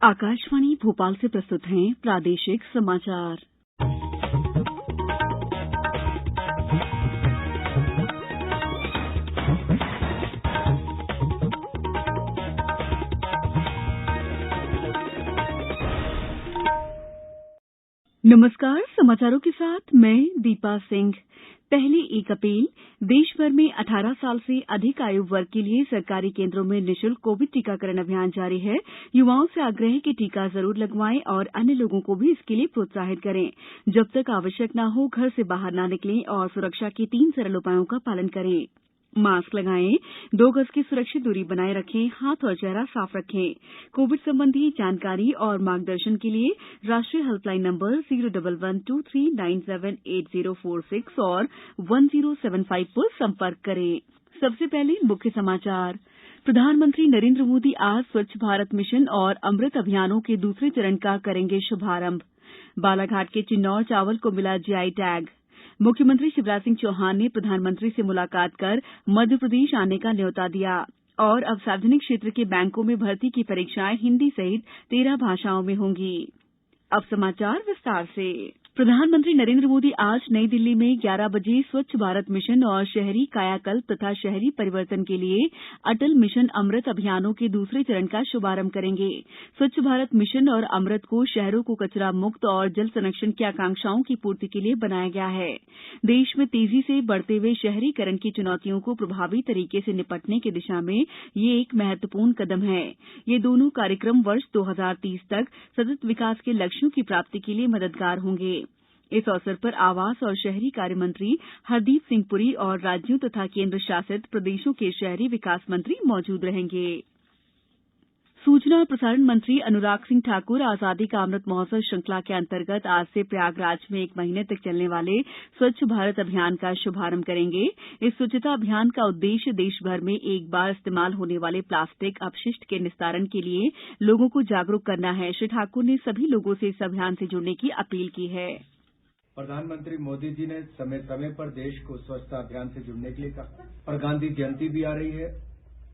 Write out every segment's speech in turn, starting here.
आकाशवाणी भोपाल से प्रस्तुत हैं प्रादेशिक समाचार। नमस्कार, समाचारों के साथ मैं दीपा सिंह। पहले 1 अप्रैल देश भर में 18 साल से अधिक आयु वर्ग के लिए सरकारी केंद्रों में निःशुल्क कोविड टीकाकरण अभियान जारी है। युवाओं से आग्रह है कि टीका जरूर लगवाएं और अन्य लोगों को भी इसके लिए प्रोत्साहित करें। जब तक आवश्यक न हो घर से बाहर न निकलें और सुरक्षा के 3 सरल उपायों का पालन करें। मास्क लगाएं, 2 गज की सुरक्षित दूरी बनाए रखें, हाथ और चेहरा साफ रखें। कोविड संबंधी जानकारी और मार्गदर्शन के लिए राष्ट्रीय हेल्पलाइन नंबर 01123978046 और 1075 पर संपर्क करें। सबसे पहले मुख्य समाचार। प्रधानमंत्री नरेंद्र मोदी आज स्वच्छ भारत मिशन और अमृत अभियानों के दूसरे चरण का करेंगे शुभारंभ। बालाघाट के चिन्नौर चावल को मिला जीआई टैग। मुख्यमंत्री शिवराज सिंह चौहान ने प्रधानमंत्री से मुलाकात कर मध्यप्रदेश आने का न्योता दिया। और अब सार्वजनिक क्षेत्र के बैंकों में भर्ती की परीक्षाएं हिंदी सहित 13 भाषाओं में होंगी। अब समाचार विस्तार से। प्रधानमंत्री नरेंद्र मोदी आज नई दिल्ली में 11 बजे स्वच्छ भारत मिशन और शहरी कायाकल्प तथा शहरी परिवर्तन के लिए अटल मिशन अमृत अभियानों के दूसरे चरण का शुभारंभ करेंगे। स्वच्छ भारत मिशन और अमृत को शहरों को कचरा मुक्त और जल संरक्षण की आकांक्षाओं की पूर्ति के लिए बनाया गया है। देश में तेजी से बढ़ते हुए शहरीकरण की चुनौतियों को प्रभावी तरीके से निपटने की दिशा में ये एक महत्वपूर्ण कदम है। ये दोनों कार्यक्रम वर्ष 2030 तक सतत विकास के लक्ष्यों की प्राप्ति के लिए मददगार होंगे। इस अवसर पर आवास और शहरी कार्य मंत्री हरदीप सिंह पुरी और राज्यों तथा केंद्र शासित प्रदेशों के शहरी विकास मंत्री मौजूद रहेंगे। सूचना और प्रसारण मंत्री अनुराग सिंह ठाकुर आजादी का अमृत महोत्सव श्रृंखला के अंतर्गत आज से प्रयागराज में 1 महीने तक चलने वाले स्वच्छ भारत अभियान का शुभारंभ करेंगे। इस स्वच्छता अभियान का उद्देश्य देश भर में एक बार इस्तेमाल होने वाले प्लास्टिक अपशिष्ट के निस्तारण के लिए लोगों को जागरूक करना है। श्री ठाकुर ने सभी लोगों से इस अभियान से जुड़ने की अपील की है। प्रधानमंत्री मोदी जी ने समय समय पर देश को स्वच्छता अभियान से जुड़ने के लिए कहा और गांधी जयंती भी आ रही है,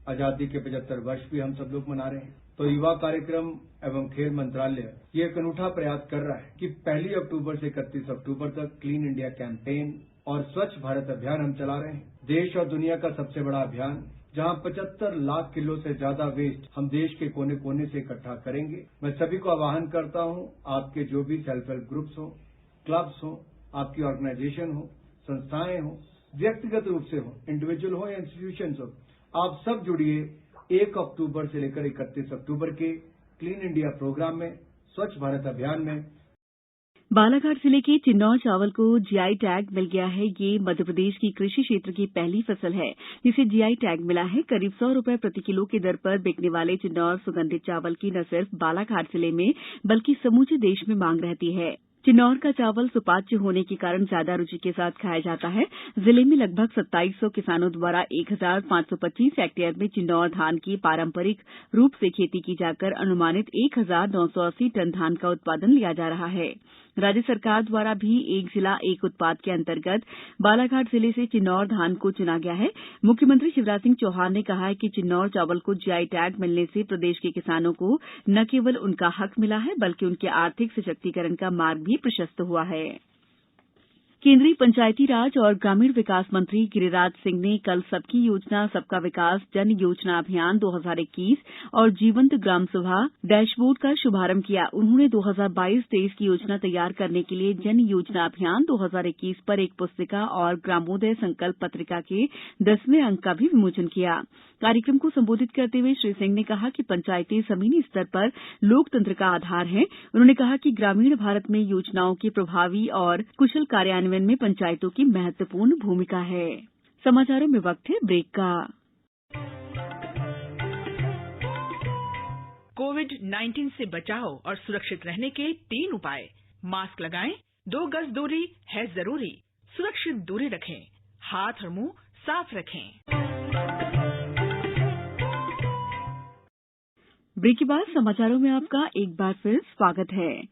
आजादी के 75 वर्ष भी हम सब लोग मना रहे हैं। तो युवा कार्यक्रम एवं खेल मंत्रालय ये एक अनूठा प्रयास कर रहा है कि 1 अक्टूबर से 31 अक्टूबर तक क्लीन इंडिया कैंपेन और स्वच्छ भारत अभियान हम चला रहे हैं। देश और दुनिया का सबसे बड़ा अभियान, जहां 75 लाख किलो से ज्यादा वेस्ट हम देश के कोने कोने से इकट्ठा करेंगे। मैं सभी को आह्वान करता हूं, आपके जो भी सेल्फ हेल्प ग्रुप्स हो, क्लब्स हो, आपकी ऑर्गेनाइजेशन हो, संस्थाएं हो, व्यक्तिगत रूप से हो, इंडिविजुअल हो या इंस्टीट्यूशंस हो, आप सब जुड़िए 1 अक्टूबर से लेकर 31 अक्टूबर के क्लीन इंडिया प्रोग्राम में, स्वच्छ भारत अभियान में। बालाघाट जिले के चिन्नौर चावल को जीआई टैग मिल गया है। ये मध्यप्रदेश की कृषि क्षेत्र की पहली फसल है जिसे जीआई टैग मिला है। करीब 100 रुपए प्रति किलो की दर पर बिकने वाले चिन्नौर सुगंधित चावल की न सिर्फ बालाघाट जिले में बल्कि समूचे देश में मांग रहती है। चिन्नौर का चावल सुपाच्य होने के कारण ज्यादा रुचि के साथ खाया जाता है। जिले में लगभग 2700 किसानों द्वारा 1525 हेक्टेयर में चिन्नौर धान की पारंपरिक रूप से खेती की जाकर अनुमानित 1980 टन धान का उत्पादन लिया जा रहा है। राज्य सरकार द्वारा भी एक जिला एक उत्पाद के अंतर्गत बालाघाट जिले से चिन्नौर धान को चुना गया है। मुख्यमंत्री शिवराज सिंह चौहान ने कहा है कि चिन्नौर चावल को जीआई टैग मिलने से प्रदेश के किसानों को न केवल उनका हक मिला है बल्कि उनके आर्थिक सशक्तिकरण का मार्ग भी प्रशस्त हुआ है। केंद्रीय पंचायती राज और ग्रामीण विकास मंत्री गिरिराज सिंह ने कल सबकी योजना सबका विकास जन योजना अभियान 2021 और जीवंत ग्राम सभा डैशबोर्ड का शुभारंभ किया। उन्होंने 2022-23 की योजना तैयार करने के लिए जन योजना अभियान 2021 पर एक पुस्तिका और ग्रामोदय संकल्प पत्रिका के 10वें अंक का भी विमोचन किया। कार्यक्रम को संबोधित करते हुए श्री सिंह ने कहा कि पंचायतें जमीनी स्तर पर लोकतंत्र का आधार हैं। उन्होंने कहा कि ग्रामीण भारत में योजनाओं के प्रभावी और कुशल कार्यान्वयन में पंचायतों की महत्वपूर्ण भूमिका है। समाचारों में वक्त है ब्रेक का। कोविड-19 से बचाव और सुरक्षित रहने के 3 उपाय। मास्क लगाएं, 2 गज दूरी है जरूरी, सुरक्षित दूरी रखें, हाथ और मुंह साफ रखें। ब्रेक के बाद समाचारों में आपका एक बार फिर स्वागत है।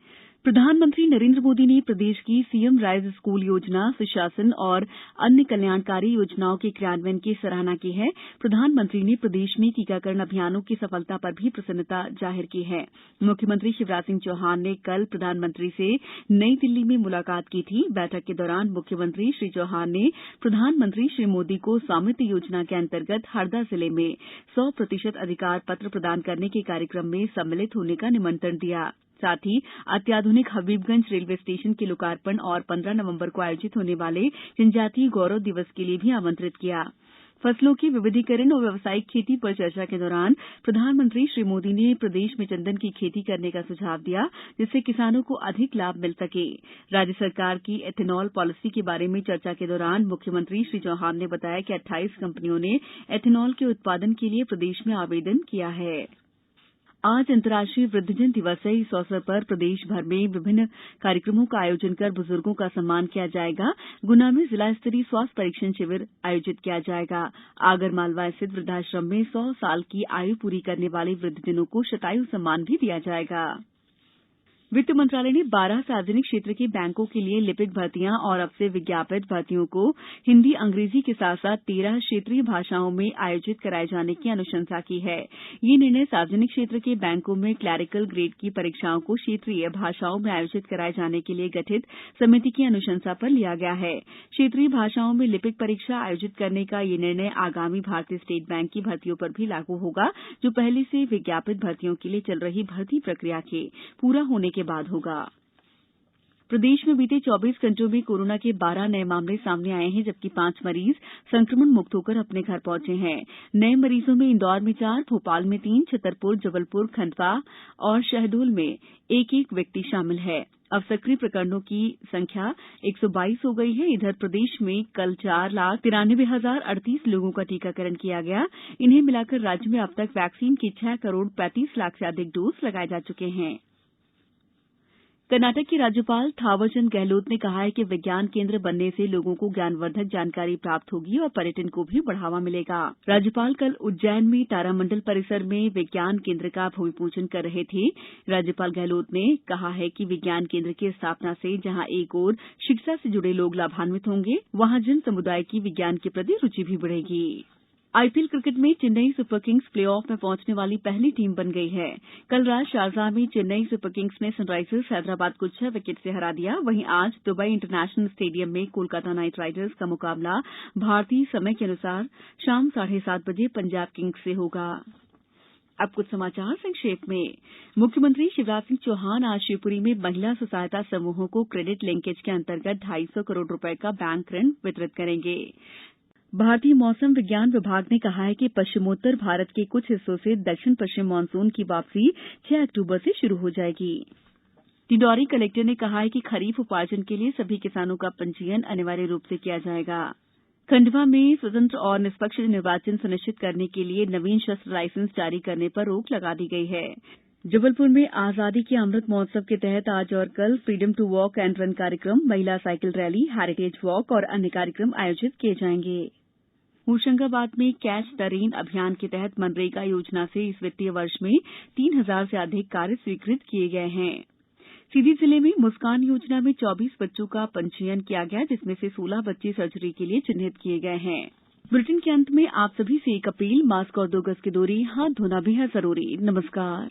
प्रधानमंत्री नरेंद्र मोदी ने प्रदेश की सीएम राइज स्कूल योजना, सुशासन और अन्य कल्याणकारी योजनाओं के क्रियान्वयन की सराहना की है। प्रधानमंत्री ने प्रदेश में टीकाकरण अभियानों की सफलता पर भी प्रसन्नता जाहिर की है। मुख्यमंत्री शिवराज सिंह चौहान ने कल प्रधानमंत्री से नई दिल्ली में मुलाकात की थी। बैठक के दौरान मुख्यमंत्री श्री चौहान ने प्रधानमंत्री श्री मोदी को स्वामित्व योजना के अंतर्गत हरदा जिले में 100% अधिकार पत्र प्रदान करने के कार्यक्रम में सम्मिलित होने का निमंत्रण दिया। साथ ही अत्याधुनिक हबीबगंज रेलवे स्टेशन के लोकार्पण और 15 नवंबर को आयोजित होने वाले जनजातीय गौरव दिवस के लिए भी आमंत्रित किया। फसलों के विविधीकरण और व्यावसायिक खेती पर चर्चा के दौरान प्रधानमंत्री श्री मोदी ने प्रदेश में चंदन की खेती करने का सुझाव दिया, जिससे किसानों को अधिक लाभ मिल सके। राज्य सरकार की एथेनॉल पॉलिसी के बारे में चर्चा के दौरान मुख्यमंत्री श्री चौहान ने बताया कि 28 कंपनियों ने एथेनॉल के उत्पादन के लिए प्रदेश में आवेदन किया है। आज अंतर्राष्ट्रीय वृद्धजन दिवस है। इस अवसर पर प्रदेश भर में विभिन्न कार्यक्रमों का आयोजन कर बुजुर्गों का सम्मान किया जाएगा। गुना में जिला स्तरीय स्वास्थ्य परीक्षण शिविर आयोजित किया जाएगा। आगरमालवा स्थित वृद्धाश्रम में 100 साल की आयु पूरी करने वाले वृद्धजनों को शतायु सम्मान भी दिया जाएगा। वित्त मंत्रालय ने 12 सार्वजनिक क्षेत्र के बैंकों के लिए लिपिक भर्तियां और अब से विज्ञापित भर्तियों को हिन्दी, अंग्रेजी के साथ साथ 13 क्षेत्रीय भाषाओं में आयोजित कराए जाने की अनुशंसा की है। ये निर्णय सार्वजनिक क्षेत्र के बैंकों में क्लैरिकल ग्रेड की परीक्षाओं को क्षेत्रीय भाषाओं में आयोजित कराए जाने के लिए गठित समिति की अनुशंसा पर लिया गया है। क्षेत्रीय भाषाओं में लिपिक परीक्षा आयोजित करने का ये निर्णय आगामी भारतीय स्टेट बैंक की भर्तियों पर भी लागू होगा, जो पहले से विज्ञापित भर्तियों के लिए चल रही भर्ती प्रक्रिया के पूरा होने के बाद होगा। प्रदेश में बीते 24 घंटों में कोरोना के 12 नए मामले सामने आए हैं, जबकि 5 मरीज संक्रमण मुक्त होकर अपने घर पहुंचे हैं। नए मरीजों में इंदौर में 4, भोपाल में 3, छतरपुर, जबलपुर, खंडवा और शहडोल में एक व्यक्ति शामिल है। अब सक्रिय प्रकरणों की संख्या 122 हो गई है। इधर प्रदेश में कल 4,93,038 लोगों का टीकाकरण किया गया। इन्हें मिलाकर राज्य में अब तक वैक्सीन के 6 करोड़ 35 लाख से अधिक डोज लगाए जा चुके हैं। कर्नाटक के राज्यपाल थावरचंद गहलोत ने कहा है कि विज्ञान केंद्र बनने से लोगों को ज्ञानवर्धक जानकारी प्राप्त होगी और पर्यटन को भी बढ़ावा मिलेगा। राज्यपाल कल उज्जैन में तारामंडल परिसर में विज्ञान केंद्र का भूमि पूजन कर रहे थे। राज्यपाल गहलोत ने कहा है कि विज्ञान केंद्र की स्थापना से जहां एक ओर शिक्षा से जुड़े लोग लाभान्वित होंगे, वहां जन समुदाय की विज्ञान के प्रति रुचि भी बढ़ेगी। आईपीएल क्रिकेट में चेन्नई सुपर किंग्स प्लेऑफ में पहुंचने वाली पहली टीम बन गई है। कल रात शारजाह में चेन्नई सुपर किंग्स ने सनराइजर्स हैदराबाद को 6 विकेट से हरा दिया। वहीं आज दुबई इंटरनेशनल स्टेडियम में कोलकाता नाइट राइडर्स का मुकाबला भारतीय समय के अनुसार शाम 7:30 बजे पंजाब किंग्स से होगा। अब कुछ समाचार संक्षेप में। मुख्यमंत्री शिवराज सिंह चौहान आज शिवपुरी में महिला स्वसहायता समूहों को क्रेडिट लिंकेज के अंतर्गत 250 करोड़ रुपए का बैंक ऋण वितरित करेंगे। भारतीय मौसम विज्ञान विभाग ने कहा है कि पश्चिमोत्तर भारत के कुछ हिस्सों से दक्षिण पश्चिम मानसून की वापसी 6 अक्टूबर से शुरू हो जाएगी। डिंडौरी कलेक्टर ने कहा है कि खरीफ उपार्जन के लिए सभी किसानों का पंजीयन अनिवार्य रूप से किया जाएगा। खंडवा में स्वतंत्र और निष्पक्ष निर्वाचन सुनिश्चित करने के लिए नवीन शस्त्र लाइसेंस जारी करने पर रोक लगा दी गई है। जबलपुर में आजादी के अमृत महोत्सव के तहत आज और कल freedom to walk and run कार्यक्रम, महिला साइकिल रैली, हेरिटेज वॉक और अन्य कार्यक्रम आयोजित किए जाएंगे। होशंगाबाद में कैच द रेन अभियान के तहत मनरेगा योजना से इस वित्तीय वर्ष में 3,000 से अधिक कार्य स्वीकृत किए गए हैं। सीधी जिले में मुस्कान योजना में 24 बच्चों का पंजीयन किया गया, जिसमें से 16 बच्चे सर्जरी के लिए चिन्हित किए गए हैं। बुलेटिन के अंत में आप सभी से एक अपील, मास्क और 2 गज की दूरी, हाथ धोना भी है जरूरी। नमस्कार।